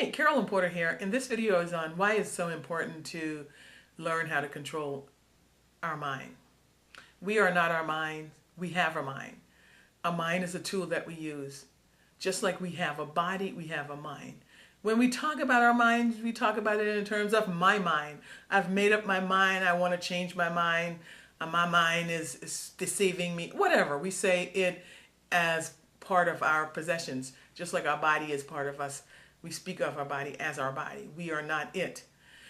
Hey, Carolyn Porter here, and this video is on why it's so important to learn how to control our mind. We are not our mind, we have our mind. A mind is a tool that we use. Just like we have a body, we have a mind. When we talk about our minds, we talk about it in terms of my mind. I've made up my mind, I want to change my mind, my mind is deceiving me, whatever. We say it as part of our possessions, just like our body is part of us. We speak of our body as our body. We are not it.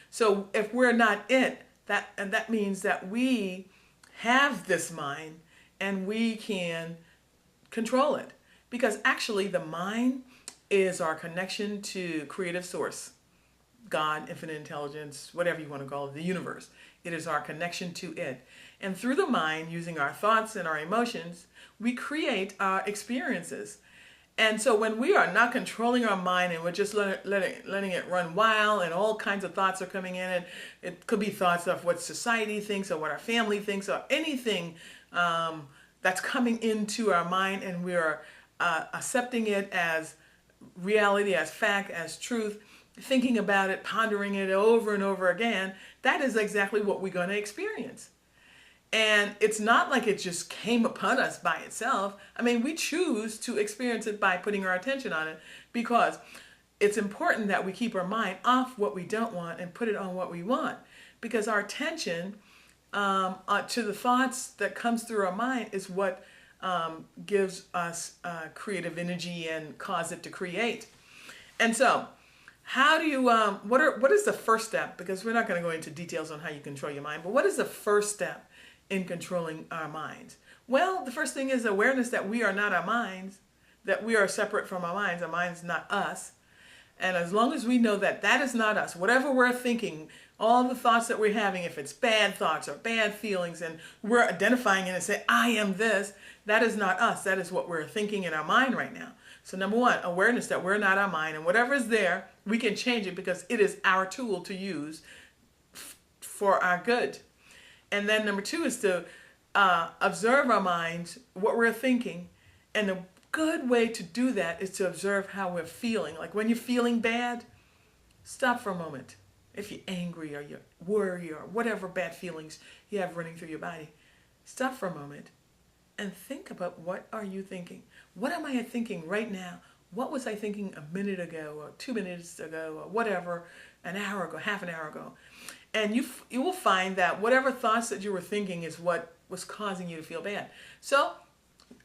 So if we're not it, that means that we have this mind and we can control it. Because actually the mind is our connection to creative source, God, infinite intelligence, whatever you want to call it, the universe. It is our connection to it. And through the mind, using our thoughts and our emotions, we create our experiences. And so when we are not controlling our mind and we're just letting it run wild and all kinds of thoughts are coming in, and it could be thoughts of what society thinks or what our family thinks or anything that's coming into our mind, and we're accepting it as reality, as fact, as truth, thinking about it, pondering it over and over again, that is exactly what we're going to experience. And it's not like it just came upon us by itself. I mean, we choose to experience it by putting our attention on it, because it's important that we keep our mind off what we don't want and put it on what we want. Because our attention to the thoughts that comes through our mind is what gives us creative energy and cause it to create. And so, how do you, what is the first step? Because we're not going to go into details on how you control your mind, but what is the first step in controlling our minds? Well, the first thing is awareness that we are not our minds, that we are separate from our minds. Our mind's not us. And as long as we know that that is not us, whatever we're thinking, all the thoughts that we're having, if it's bad thoughts or bad feelings, and we're identifying it and say, I am this, that is not us. That is what we're thinking in our mind right now. So number one, awareness that we're not our mind, and whatever is there, we can change it because it is our tool to use for our good. And then number two is to observe our minds, what we're thinking. And a good way to do that is to observe how we're feeling. Like when you're feeling bad, stop for a moment. If you're angry or you're worried or whatever bad feelings you have running through your body, stop for a moment and think about, what are you thinking? What am I thinking right now? What was I thinking a minute ago or 2 minutes ago or whatever, an hour ago, half an hour ago? And you will find that whatever thoughts that you were thinking is what was causing you to feel bad. So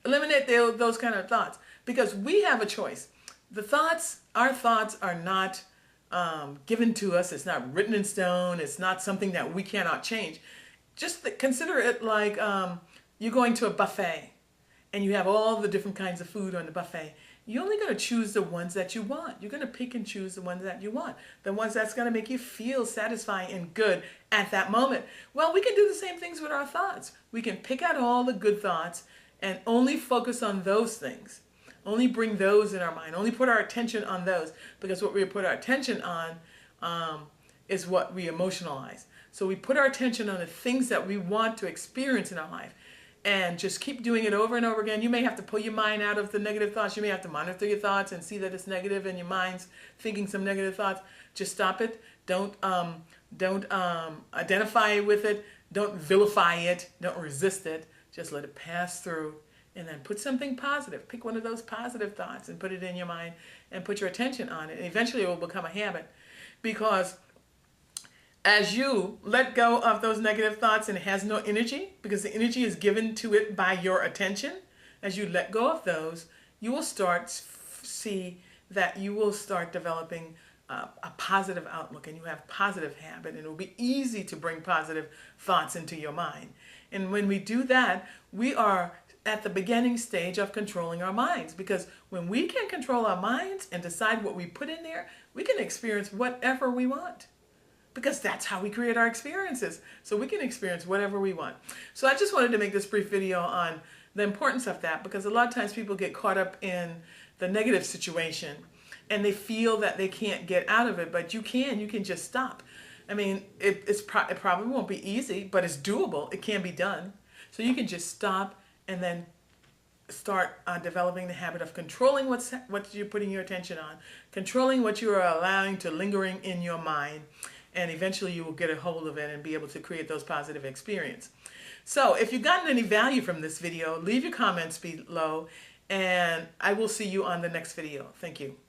eliminate those kind of thoughts, because we have a choice. Our thoughts are not given to us. It's not written in stone. It's not something that we cannot change. Just consider it like you're going to a buffet and you have all the different kinds of food on the buffet. You're only going to choose the ones that you want. You're going to pick and choose the ones that you want. The ones that's going to make you feel satisfying and good at that moment. Well, we can do the same things with our thoughts. We can pick out all the good thoughts and only focus on those things. Only bring those in our mind. Only put our attention on those. Because what we put our attention on is what we emotionalize. So we put our attention on the things that we want to experience in our life. And just keep doing it over and over again. You may have to pull your mind out of the negative thoughts. You may have to monitor your thoughts and see that it's negative and your mind's thinking some negative thoughts. Just stop it. Don't identify with it. Don't vilify it. Don't resist it. Just let it pass through, and then put something positive. Pick one of those positive thoughts and put it in your mind and put your attention on it. And eventually it will become a habit, because as you let go of those negative thoughts and it has no energy, because the energy is given to it by your attention, as you let go of those, you will start see that you will start developing a positive outlook, and you have positive habit, and it will be easy to bring positive thoughts into your mind. And when we do that, we are at the beginning stage of controlling our minds, because when we can control our minds and decide what we put in there, we can experience whatever we want. Because that's how we create our experiences. So we can experience whatever we want. So I just wanted to make this brief video on the importance of that, because a lot of times people get caught up in the negative situation and they feel that they can't get out of it, but you can just stop. I mean, it probably won't be easy, but it's doable. It can be done. So you can just stop and then start developing the habit of controlling what you're putting your attention on, controlling what you are allowing to lingering in your mind, and eventually you will get a hold of it and be able to create those positive experiences. So if you've gotten any value from this video, leave your comments below, and I will see you on the next video. Thank you.